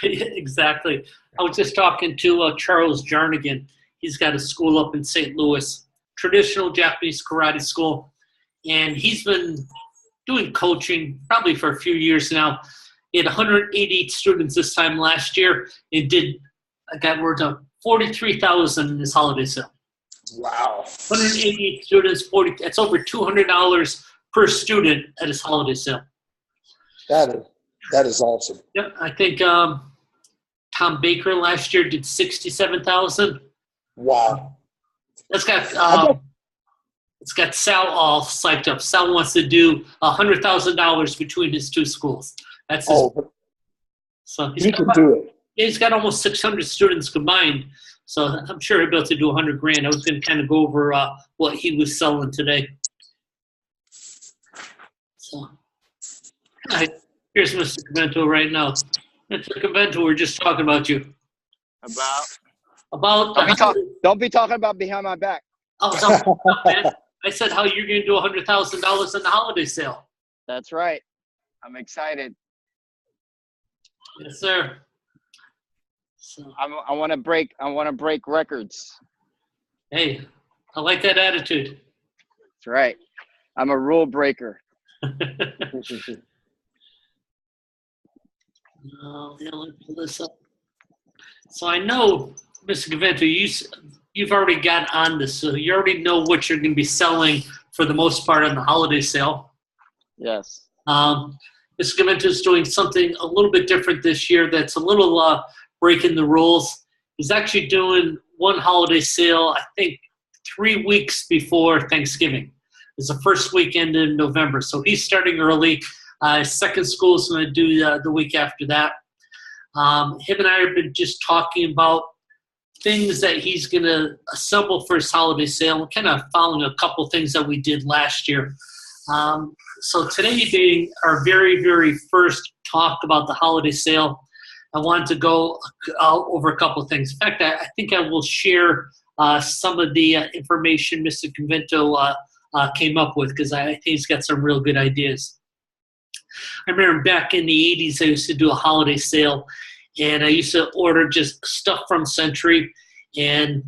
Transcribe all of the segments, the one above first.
Exactly. I was just talking to Charles Jarnigan. He's got a school up in St. Louis, traditional Japanese karate school, and he's been doing coaching probably for a few years now. He had 180 students this time last year. It did, I got word of 43,000 in his holiday sale. Wow. 180 students, 40. That's over $200 per student at his holiday sale. That is awesome. Yeah, I think Tom Baker last year did 67,000. Wow. It's got Sal all psyched up. Sal wants to do $100,000 between his two schools. That's his, so he can do it. He's got almost 600 students combined, so I'm sure he'll be able to do $100,000. I was going to kind of go over what he was selling today. So, here's Mr. Convento right now. Mr. Convento, we're just talking about you. About don't be talking about behind my back. Oh, no, man. I said how you're going to do $100,000 in the holiday sale. That's right. I'm excited. Yes, sir. So, I want to break records. Hey, I like that attitude. That's right. I'm a rule breaker. Let me pull this up. So I know, Mr. Convento, you've already got on this, so you already know what you're going to be selling for the most part on the holiday sale. Yes. Mr. Convento is doing something a little bit different this year that's a little breaking the rules. He's actually doing one holiday sale, I think, 3 weeks before Thanksgiving. It's the first weekend in November, so he's starting early. His second school is going to do the week after that. Him and I have been just talking about things that he's going to assemble for his holiday sale. We're kind of following a couple things that we did last year. So today being our very, very first talk about the holiday sale, I wanted to go over a couple of things. In fact, I think I will share some of the information Mr. Convento came up with, because I think he's got some real good ideas. I remember back in the 80s, I used to do a holiday sale, and I used to order just stuff from Century. And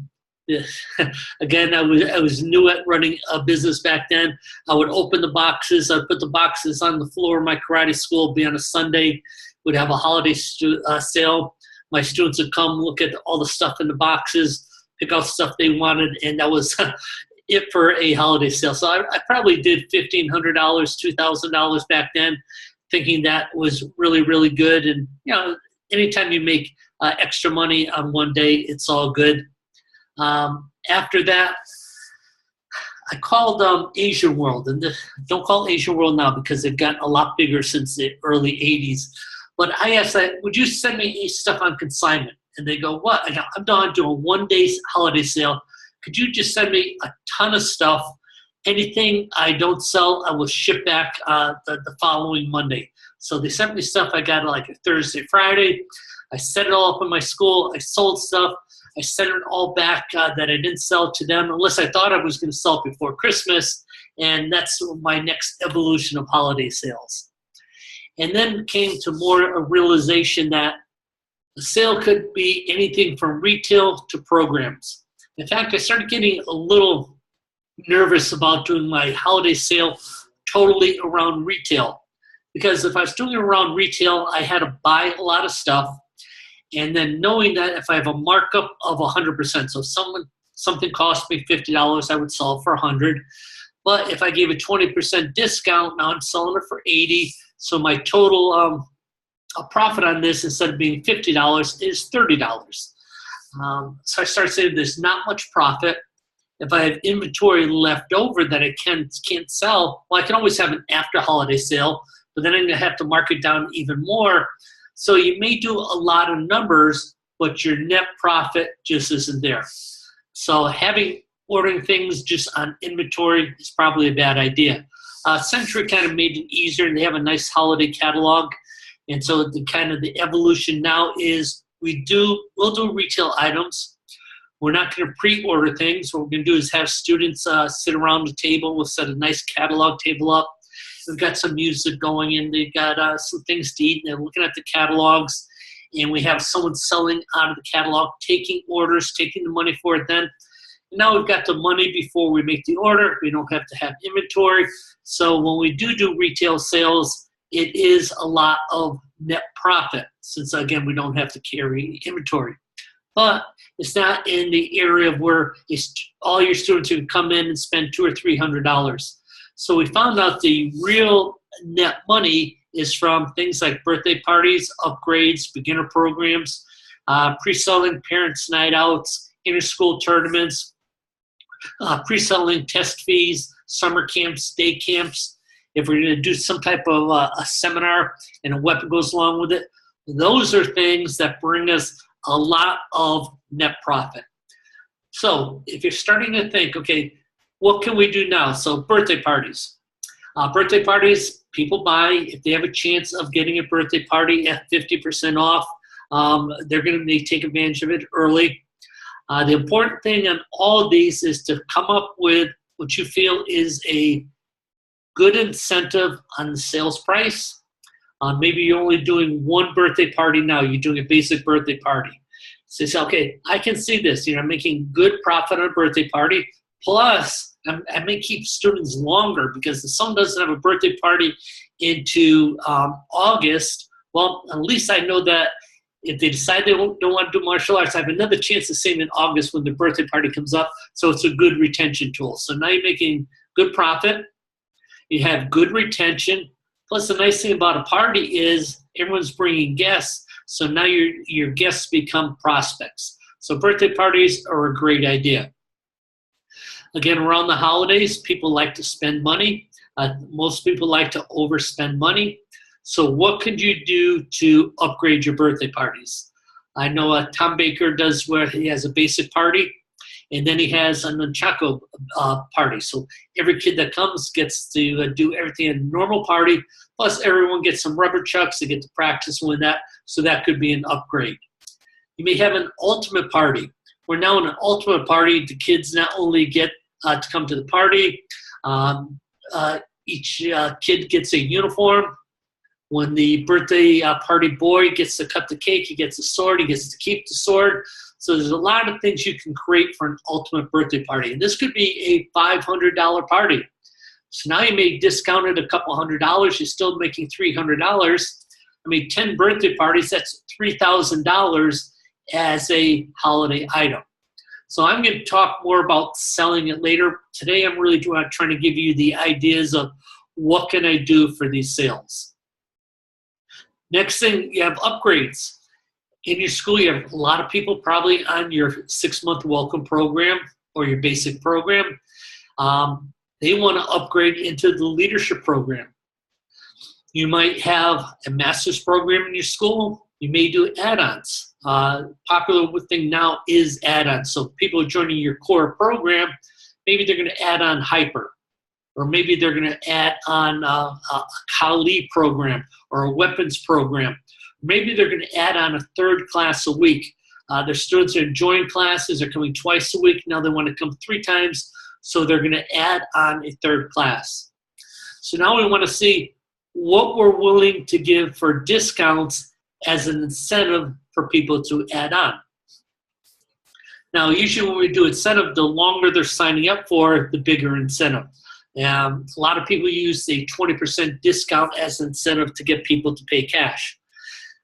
again, I was new at running a business back then. I would open the boxes. I'd put the boxes on the floor of my karate school, be on a Sunday, would have a holiday sale. My students would come look at all the stuff in the boxes, pick out stuff they wanted, and that was it for a holiday sale. So I probably did $1,500, $2,000 back then, thinking that was really, really good. And, you know, anytime you make extra money on one day, it's all good. After that, I called Asian World. And don't call Asian World now because they've gotten a lot bigger since the early 80s. But I asked that, would you send me stuff on consignment? And they go, what? I'm done doing 1 day holiday sale. Could you just send me a ton of stuff? Anything I don't sell, I will ship back the following Monday. So they sent me stuff. I got like a Thursday, Friday. I set it all up in my school. I sold stuff. I sent it all back that I didn't sell to them unless I thought I was going to sell it before Christmas. And that's my next evolution of holiday sales. And then came to more a realization that the sale could be anything from retail to programs. In fact, I started getting a little nervous about doing my holiday sale totally around retail. Because if I was doing it around retail, I had to buy a lot of stuff. And then knowing that if I have a markup of 100%, so something cost me $50, I would sell it for $100. But if I gave a 20% discount, now I'm selling it for $80. So my total profit on this, instead of being $50, is $30. So I started saying there's not much profit. If I have inventory left over that I can't sell, well, I can always have an after holiday sale, but then I'm going to have to mark it down even more. So you may do a lot of numbers, but your net profit just isn't there. So ordering things just on inventory is probably a bad idea. Century kind of made it easier, and they have a nice holiday catalog. And so the evolution now is we'll do retail items. We're not going to pre-order things. What we're going to do is have students sit around the table. We'll set a nice catalog table up. We've got some music going, and they've got some things to eat, and they're looking at the catalogs. and we have someone selling out of the catalog, taking orders, taking the money for it then. And now we've got the money before we make the order. We don't have to have inventory. So when we do retail sales, it is a lot of net profit since, again, we don't have to carry inventory. But it's not in the area of where all your students would come in and spend $200 or $300. So we found out the real net money is from things like birthday parties, upgrades, beginner programs, pre-selling parents' night outs, inter-school tournaments, pre-selling test fees, summer camps, day camps. If we're going to do some type of a seminar and a weapon goes along with it, those are things that bring us a lot of net profit. So if you're starting to think, okay, what can we do now? So birthday parties. Birthday parties, people buy. If they have a chance of getting a birthday party at 50% off, they're going to take advantage of it early. The important thing on all of these is to come up with what you feel is a good incentive on the sales price. Maybe you're only doing one birthday party now. You're doing a basic birthday party. So you say, okay, I can see this. I'm making good profit on a birthday party. Plus, I may keep students longer because if someone doesn't have a birthday party into August, well, at least I know that if they decide they don't want to do martial arts, I have another chance to save in August when the birthday party comes up. So it's a good retention tool. So now you're making good profit. You have good retention. Plus, the nice thing about a party is everyone's bringing guests. So now your guests become prospects. So birthday parties are a great idea. Again, around the holidays, people like to spend money. Most people like to overspend money. So what could you do to upgrade your birthday parties? I know Tom Baker does where he has a basic party, and then he has a nunchaku party. So every kid that comes gets to do everything in a normal party, plus everyone gets some rubber chucks. They get to practice with that, so that could be an upgrade. You may have an ultimate party. Where now in an ultimate party, the kids not only get to come to the party, each kid gets a uniform. When the birthday party boy gets to cut the cake, he gets a sword, he gets to keep the sword. So there's a lot of things you can create for an ultimate birthday party. And this could be a $500 party. So now you may discount it a couple $100. You're still making $300. I mean, 10 birthday parties, that's $3,000 as a holiday item. So I'm going to talk more about selling it later. Today I'm really trying to give you the ideas of what can I do for these sales. Next thing, you have upgrades. In your school, you have a lot of people probably on your 6-month welcome program or your basic program. They want to upgrade into the leadership program. You might have a master's program in your school. You may do add-ons. Popular thing now is add-ons. So people joining your core program, maybe they're going to add on hyper. Or maybe they're going to add on a Kali program or a weapons program. Maybe they're going to add on a 3rd class a week. Their students are enjoying classes, they're coming twice a week. Now they want to come 3 times, so they're going to add on a 3rd class. So now we want to see what we're willing to give for discounts as an incentive for people to add on. Now, usually when we do incentive, the longer they're signing up for, the bigger incentive. A lot of people use the 20% discount as an incentive to get people to pay cash.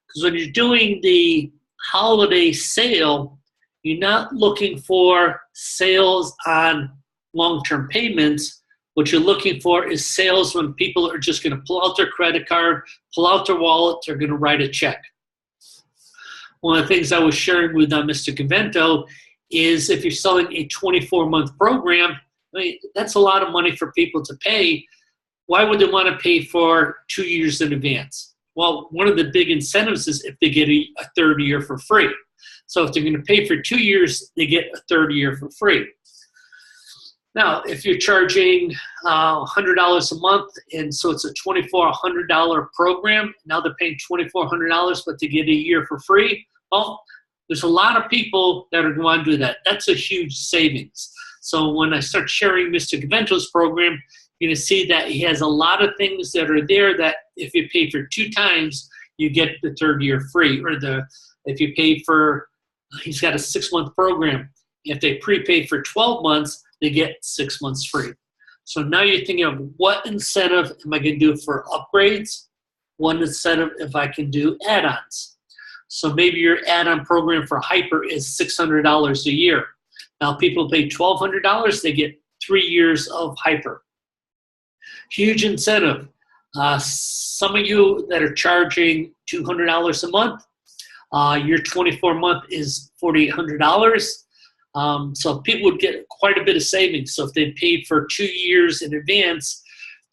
Because when you're doing the holiday sale, you're not looking for sales on long-term payments. What you're looking for is sales when people are just going to pull out their credit card, pull out their wallet, they're going to write a check. One of the things I was sharing with Mr. Convento is if you're selling a 24-month program, I mean, that's a lot of money for people to pay. Why would they want to pay for 2 years in advance? Well, one of the big incentives is if they get a 3rd year for free. So if they're going to pay for 2 years, they get a 3rd year for free. Now, if you're charging $100 a month, and so it's a $2,400 program, now they're paying $2,400, but they get a year for free, well, there's a lot of people that are going to do that. That's a huge savings. So when I start sharing Mr. Convento's program, you're going to see that he has a lot of things that are there that if you pay for 2 times, you get the third year free. Or if you pay for, he's got a 6-month program. If they prepay for 12 months, they get 6 months free. So now you're thinking of what incentive am I going to do for upgrades? One incentive if I can do add-ons. So maybe your add-on program for Hyper is $600 a year. Now people pay $1,200, they get 3 years of Hyper. Huge incentive. Some of you that are charging $200 a month, your 24-month is $4,800. So people would get quite a bit of savings. So if they paid for 2 years in advance,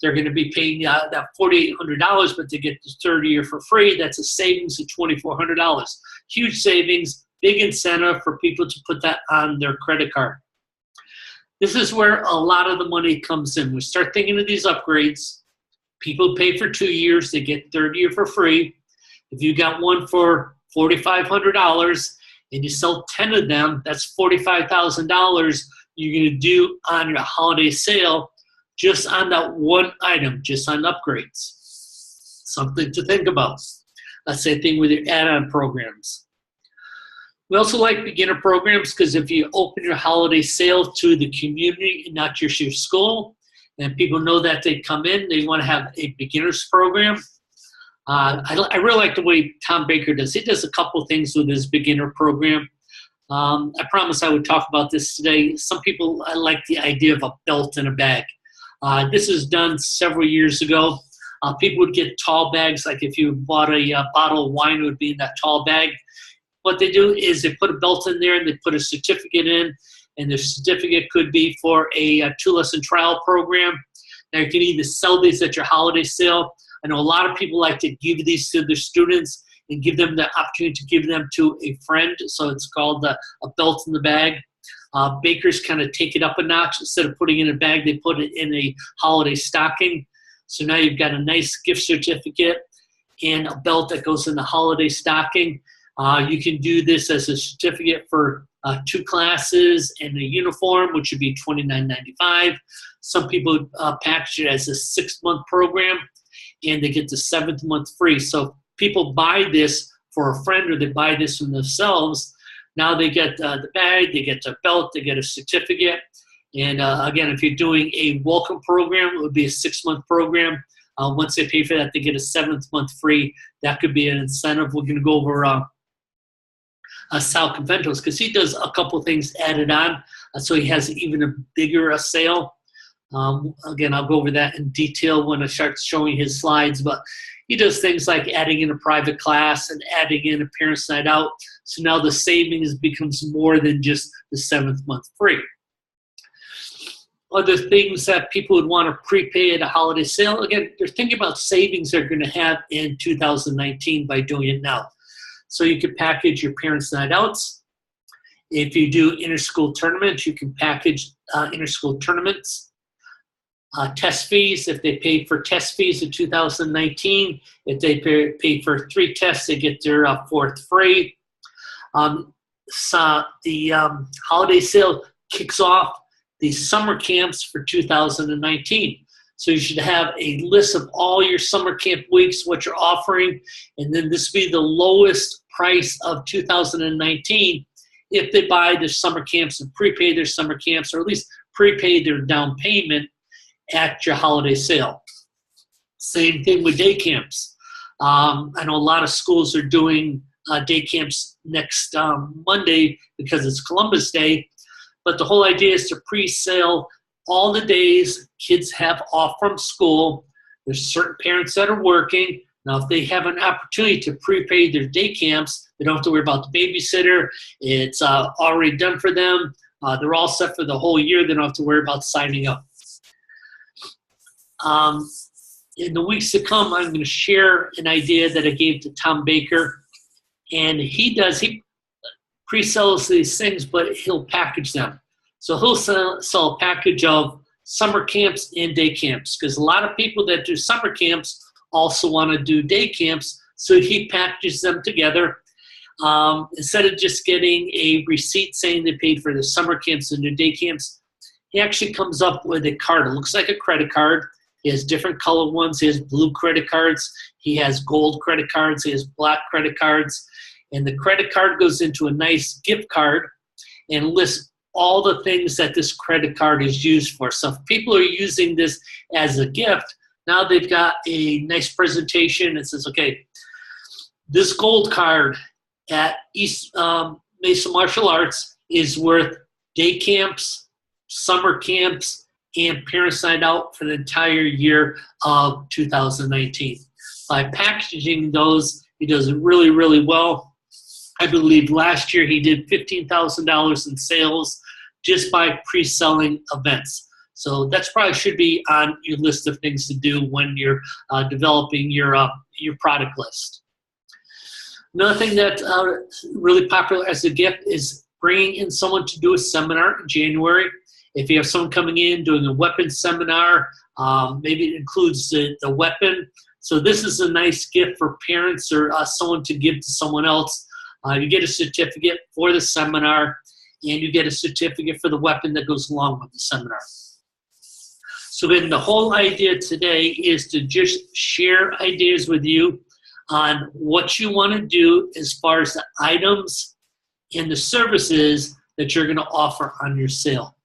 they're going to be paying that $4,800, but they get the third year for free. That's a savings of $2,400. Huge savings, big incentive for people to put that on their credit card. This is where a lot of the money comes in. We start thinking of these upgrades. People pay for 2 years. They get third year for free. If you got one for $4,500 and you sell 10 of them, that's $45,000 you're going to do on your holiday sale just on that one item, just on upgrades. Something to think about. Same thing with your add-on programs. We also like beginner programs because if you open your holiday sale to the community and not just your school, and people know that they come in, they want to have a beginner's program. I really like the way Tom Baker does. He does a couple things with his beginner program. I promised I would talk about this today. Some people like the idea of a belt and a bag. This was done several years ago. People would get tall bags, like if you bought a bottle of wine, it would be in that tall bag. What they do is they put a belt in there and they put a certificate in, and the certificate could be for a 2-lesson trial program. Now you can either sell these at your holiday sale. I know a lot of people like to give these to their students and give them the opportunity to give them to a friend. So it's called a belt in the bag. Bakers kind of take it up a notch. Instead of putting it in a bag, they put it in a holiday stocking. So now you've got a nice gift certificate and a belt that goes in the holiday stocking. You can do this as a certificate for 2 classes and a uniform, which would be $29.95. Some people package it as a 6-month program, and they get the 7th month free. So people buy this for a friend or they buy this for themselves. Now they get the bag, they get the belt, they get a certificate. And again, if you're doing a welcome program, it would be a 6-month program. Once they pay for that, they get a 7th month free. That could be an incentive. We're going to go over Sal Conventos because he does a couple things added on. So he has even a bigger sale. Again, I'll go over that in detail when I start showing his slides. But he does things like adding in a private class and adding in a parents' night out. So now the savings becomes more than just the 7th month free. Other things that people would want to prepay at a holiday sale, again, they're thinking about savings they're going to have in 2019 by doing it now. So you could package your parents' night outs. If you do inter-school tournaments, you can package inter-school tournaments. Test fees, if they pay for test fees in 2019, if they pay for 3 tests, they get their 4th free. So the holiday sale kicks off the summer camps for 2019. So you should have a list of all your summer camp weeks, what you're offering, and then this will be the lowest price of 2019 if they buy their summer camps and prepay their summer camps, or at least prepay their down payment at your holiday sale. Same thing with day camps. I know a lot of schools are doing day camps next Monday because it's Columbus Day, but the whole idea is to pre-sale all the days kids have off from school. There's certain parents that are working. Now, if they have an opportunity to prepay their day camps, they don't have to worry about the babysitter. It's already done for them. They're all set for the whole year. They don't have to worry about signing up. In the weeks to come, I'm going to share an idea that I gave to Tom Baker. And he pre-sells these things, but he'll package them. So he'll sell a package of summer camps and day camps, because a lot of people that do summer camps also want to do day camps. So he packages them together. Instead of just getting a receipt saying they paid for the summer camps and the day camps, he actually comes up with a card. It looks like a credit card. He has different colored ones. He has blue credit cards. He has gold credit cards. He has black credit cards. And the credit card goes into a nice gift card and lists all the things that this credit card is used for. So if people are using this as a gift, now they've got a nice presentation. It says, okay, this gold card at East Mesa Martial Arts is worth day camps, summer camps, and parents' night out for the entire year of 2019. By packaging those, he does it really, really well. I believe last year he did $15,000 in sales just by pre-selling events. So that's probably should be on your list of things to do when you're developing your product list. Another thing that's really popular as a gift is bringing in someone to do a seminar in January. If you have someone coming in doing a weapons seminar, maybe it includes the weapon. So this is a nice gift for parents or someone to give to someone else. You get a certificate for the seminar, and you get a certificate for the weapon that goes along with the seminar. So then the whole idea today is to just share ideas with you on what you want to do as far as the items and the services that you're going to offer on your sale.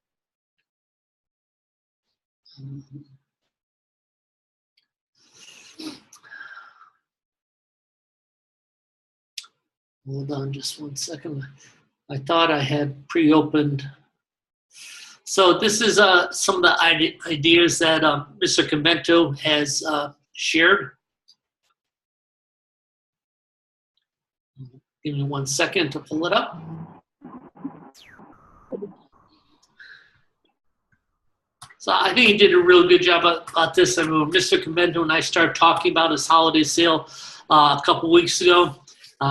Hold on just one second. I thought I had pre-opened. So this is some of the ideas that Mr. Convento has shared. Give me 1 second to pull it up. So I think he did a real good job about this. I mean, when Mr. Convento and I started talking about his holiday sale a couple weeks ago,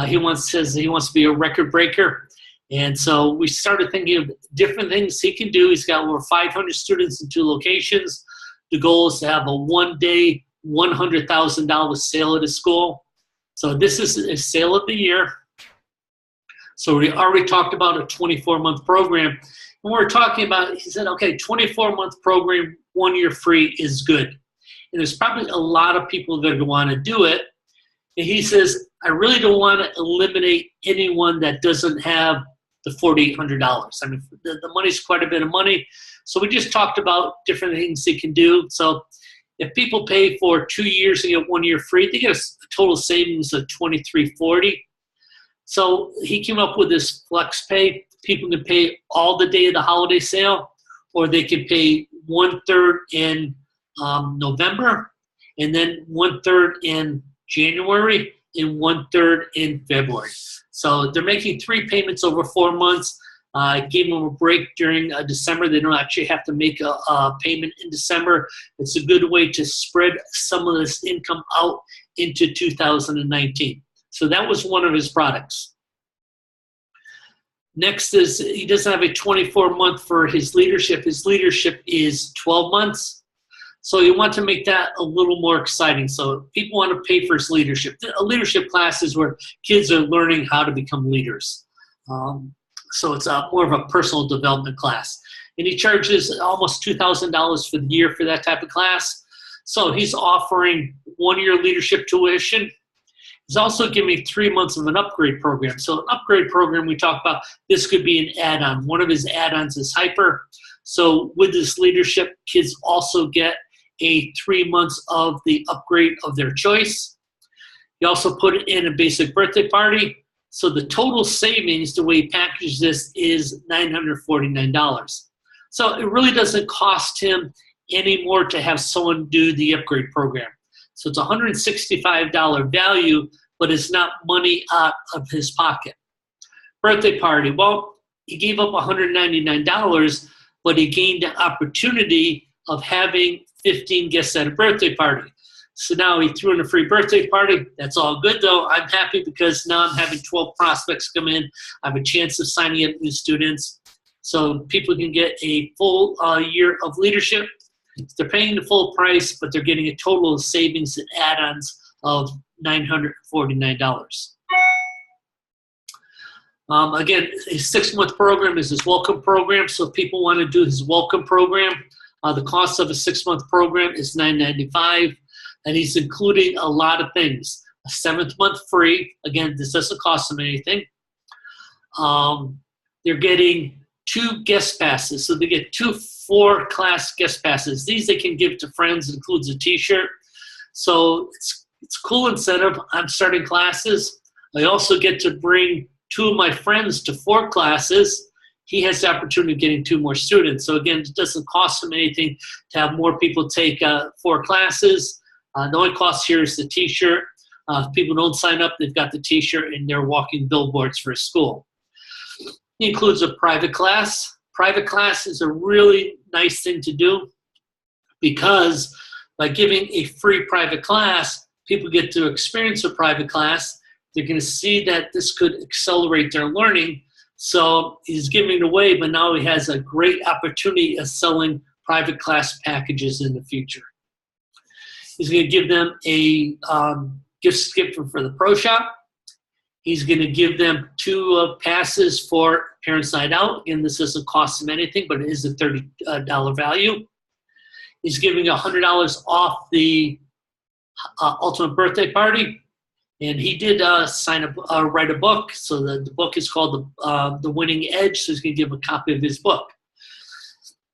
he says he wants to be a record breaker. And so we started thinking of different things he can do. He's got over 500 students in 2 locations. The goal is to have a one-day, $100,000 sale at his school. So this is a sale of the year. So we already talked about a 24-month program. And we're talking about, he said, okay, 24-month program, 1 year free is good. And there's probably a lot of people that want to do it. And he says, I really don't want to eliminate anyone that doesn't have the $4,800. I mean, the money's quite a bit of money. So we just talked about different things they can do. So if people pay for 2 years and get 1 year free, they get a total savings of $2,340. So he came up with this flex pay. People can pay all the day of the holiday sale, or they can pay 1/3 in November, and then 1/3 in January, and 1/3 in February. So they're making 3 payments over 4 months. I gave them a break during December. They don't actually have to make a payment in December. It's a good way to spread some of this income out into 2019. So that was one of his products. Next is he doesn't have a 24-month for his leadership. His leadership is 12 months. So you want to make that a little more exciting. So people want to pay for his leadership. A leadership class is where kids are learning how to become leaders. So it's more of a personal development class. And he charges almost $2,000 for the year for that type of class. So he's offering 1 year leadership tuition. He's also giving 3 months of an upgrade program. So an upgrade program we talk about, this could be an add-on. One of his add-ons is Hyper. So with this leadership, kids also get a 3 months of the upgrade of their choice. He also put it in a basic birthday party. So the total savings, the way he packaged this, is $949. So it really doesn't cost him any more to have someone do the upgrade program. So it's $165 value, but it's not money out of his pocket. Birthday party, well, he gave up $199, but he gained the opportunity of having 15 guests at a birthday party. So now he threw in a free birthday party. That's all good, though. I'm happy because now I'm having 12 prospects come in. I have a chance of signing up new students. So people can get a full year of leadership. They're paying the full price, but they're getting a total of savings and add-ons of $949. Again, his 6-month program is his welcome program. So if people want to do his welcome program, The cost of a 6-month program is $9.95, and he's including a lot of things. A 7th month free. Again, this doesn't cost them anything. They're getting 2 guest passes. So they get 2 4-class guest passes. These they can give to friends. It includes a t-shirt. So it's a cool incentive. I'm starting classes. I also get to bring 2 of my friends to 4 classes. He has the opportunity of getting 2 more students. So again, it doesn't cost him anything to have more people take 4 classes. The only cost here is the t-shirt. If people don't sign up, they've got the t-shirt and they're walking billboards for school. It includes a private class. Private class is a really nice thing to do because by giving a free private class, people get to experience a private class. They're going to see that this could accelerate their learning. So he's giving it away, but now he has a great opportunity of selling private class packages in the future. He's going to give them a gift certificate for the Pro Shop. He's going to give them 2 passes for Parents Night Out. Again, this doesn't cost them anything, but it is a $30 value. He's giving $100 off the Ultimate Birthday Party. And he did write a book. So the book is called The Winning Edge. So he's going to give a copy of his book.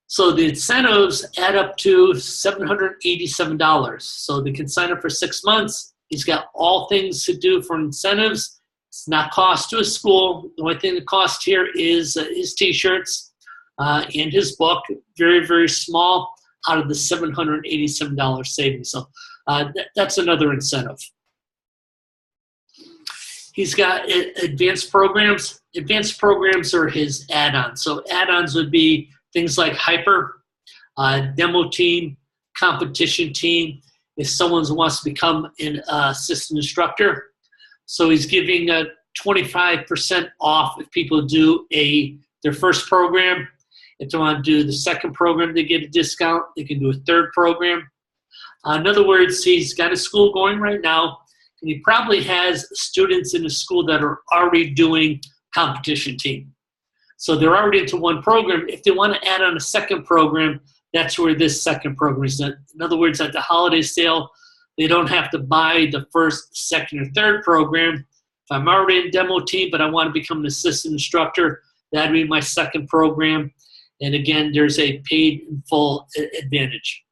So the incentives add up to $787. So they can sign up for 6 months. He's got all things to do for incentives. It's not cost to a school. The only thing that costs here is his t-shirts and his book. Very, very small out of the $787 savings. So that's another incentive. He's got advanced programs. Advanced programs are his add-ons. So add-ons would be things like Hyper, demo team, competition team, if someone wants to become an assistant instructor. So he's giving 25% off if people do their first program. If they want to do the second program, they get a discount. They can do a third program. In other words, he's got a school going right now, and he probably has students in the school that are already doing competition team. So they're already into one program. If they want to add on a second program, that's where this second program is. In other words, at the holiday sale, they don't have to buy the first, second, or third program. If I'm already in demo team, but I want to become an assistant instructor, that'd be my second program. And again, there's a paid in full advantage.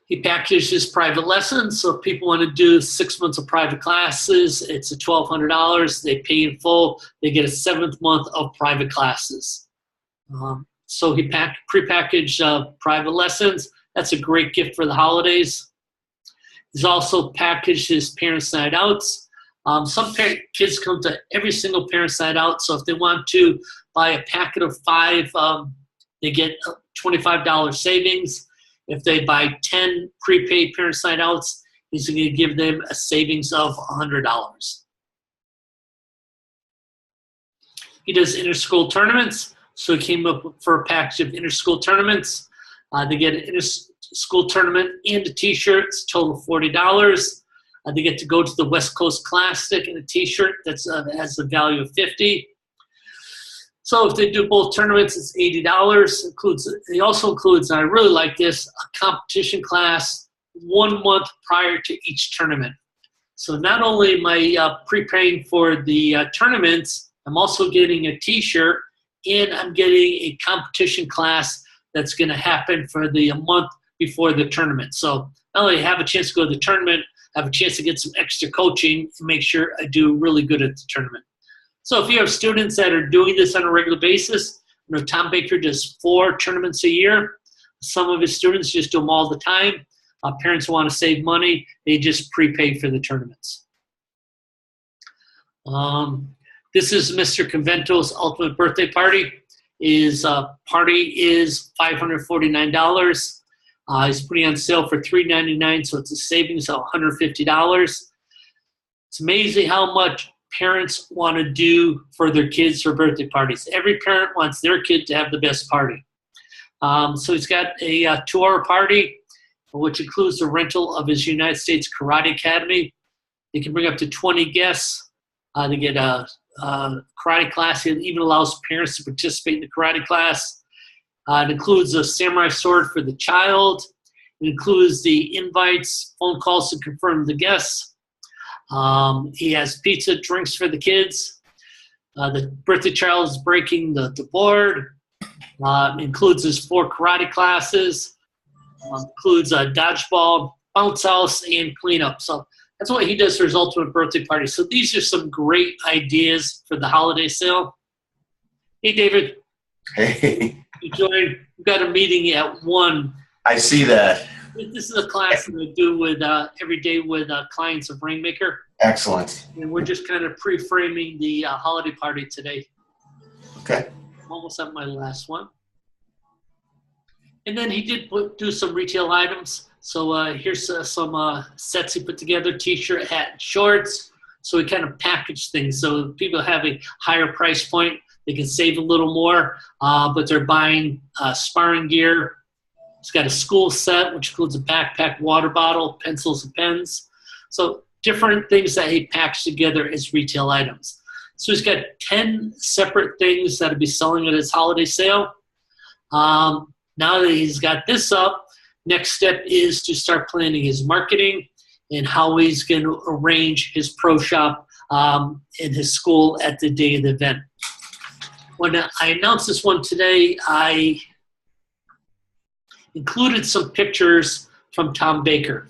He packages private lessons. So if people want to do 6 months of private classes, it's $1,200. They pay in full. They get a 7th month of private classes. So he prepackaged private lessons. That's a great gift for the holidays. He's also packaged his Parents Night Outs. Some kids come to every single Parents Night Out. So if they want to buy a packet of 5, they get $25 savings. If they buy 10 prepaid Parents Night Outs, he's going to give them a savings of $100. He does inter-school tournaments, so he came up for a package of inter-school tournaments. They get an inter-school tournament and a t-shirt, it's total $40. They get to go to the West Coast Classic and a t-shirt that has a value of $50. So if they do both tournaments, it's $80. He also includes, and I really like this, a competition class 1 month prior to each tournament. So not only am I preparing for the tournaments, I'm also getting a t-shirt, and I'm getting a competition class that's going to happen for a month before the tournament. So not only have a chance to go to the tournament, I have a chance to get some extra coaching to make sure I do really good at the tournament. So if you have students that are doing this on a regular basis, you know, Tom Baker does 4 tournaments a year. Some of his students just do them all the time. Parents want to save money. They just prepay for the tournaments. This is Mr. Convento's Ultimate Birthday Party. His party is $549. He's putting on sale for $399, so it's a savings of $150. It's amazing how much parents want to do for their kids for birthday parties. Every parent wants their kid to have the best party. So he's got a 2-hour party, which includes the rental of his United States Karate Academy. They can bring up to 20 guests. They get a karate class. It even allows parents to participate in the karate class. It includes a samurai sword for the child. It includes the invites, phone calls to confirm the guests. He has pizza, drinks for the kids. The birthday child is breaking the board. Includes his 4 karate classes. Includes a dodgeball, bounce house, and cleanup. So that's what he does for his ultimate birthday party. So these are some great ideas for the holiday sale. Hey, David. Hey. We've got a meeting at 1. I see that. This is a class that I do with every day with clients of Rainmaker. Excellent. And we're just kind of pre-framing the holiday party today. Okay. I'm almost at my last one. And then he did do some retail items. So here's some sets he put together, T-shirt, hat, and shorts. So he kind of packaged things. So people have a higher price point. They can save a little more, but they're buying sparring gear. He's got a school set, which includes a backpack, water bottle, pencils, and pens. So different things that he packs together as retail items. So he's got 10 separate things that he'll be selling at his holiday sale. Now that he's got this up, next step is to start planning his marketing and how he's going to arrange his pro shop in his school at the day of the event. When I announced this one today, I included some pictures from Tom Baker.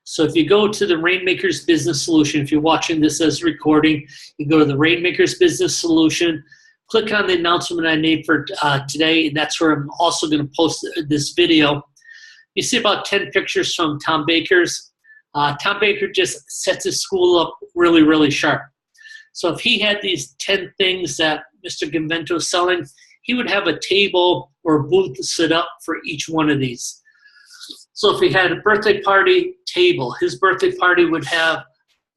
So if you go to the Rainmakers Business Solution, if you're watching this as a recording, you go to the Rainmakers Business Solution, click on the announcement I made for today, and that's where I'm also going to post this video. You see about 10 pictures from Tom Baker's. Tom Baker just sets his school up really, really sharp. So if he had these 10 things that Mr. Gavento is selling, he would have a table or a booth set up for each one of these. So if he had a birthday party table, his birthday party would have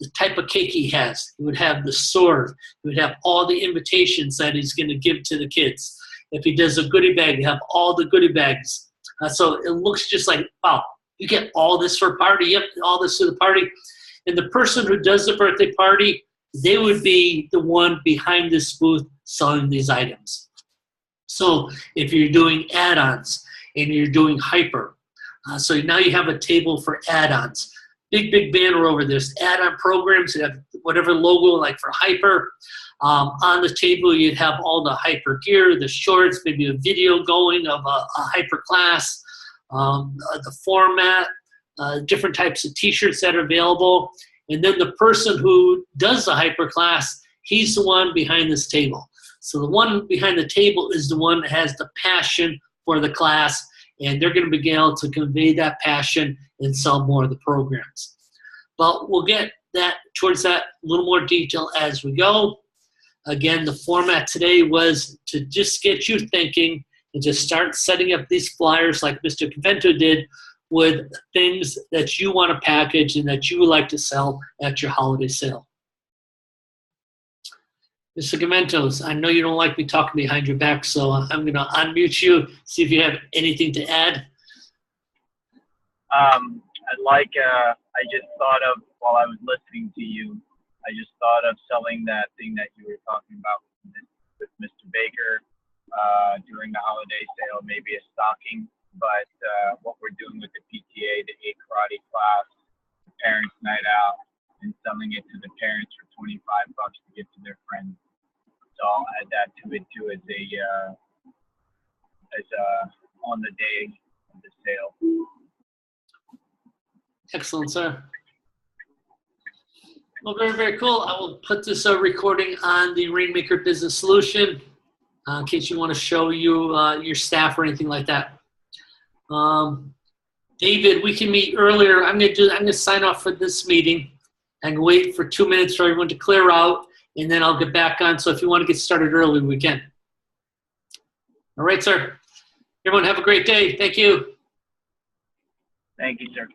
the type of cake he has. He would have the sword. He would have all the invitations that he's going to give to the kids. If he does a goodie bag, he have all the goodie bags. So it looks just like, wow, you get all this for a party. Yep, all this for the party. And the person who does the birthday party, they would be the one behind this booth selling these items. So if you're doing add-ons and you're doing hyper, so now you have a table for add-ons. Big banner over this. Add-on programs, you have whatever logo like for hyper. On the table, you'd have all the hyper gear, the shorts, maybe a video going of a hyper class, the format, different types of T-shirts that are available. And then the person who does the hyper class, he's the one behind this table. So the one behind the table is the one that has the passion for the class, and they're going to be able to convey that passion and sell more of the programs. But we'll get that towards that a little more detail as we go. Again, the format today was to just get you thinking and just start setting up these flyers like Mr. Gavento did with things that you want to package and that you would like to sell at your holiday sale. Mr. Gaventos, I know you don't like me talking behind your back, so I'm going to unmute you, see if you have anything to add. I just thought of, while I was listening to you, I just thought of selling that thing that you were talking about with Mr. Baker during the holiday sale, maybe a stocking. But what we're doing with the PTA, the 8 karate class, the parents' night out, and selling it to the parents for $25 to give to their friends. So I'll add that to it too as on the day of the sale. Excellent, sir. Well, very, very cool. I will put this recording on the Rainmaker Business Solution in case you want to show you your staff or anything like that. David, we can meet earlier. I'm going to sign off for this meeting and wait for 2 minutes for everyone to clear out, and then I'll get back on. So if you want to get started early, we can. All right, sir. Everyone have a great day. Thank you. Thank you, sir.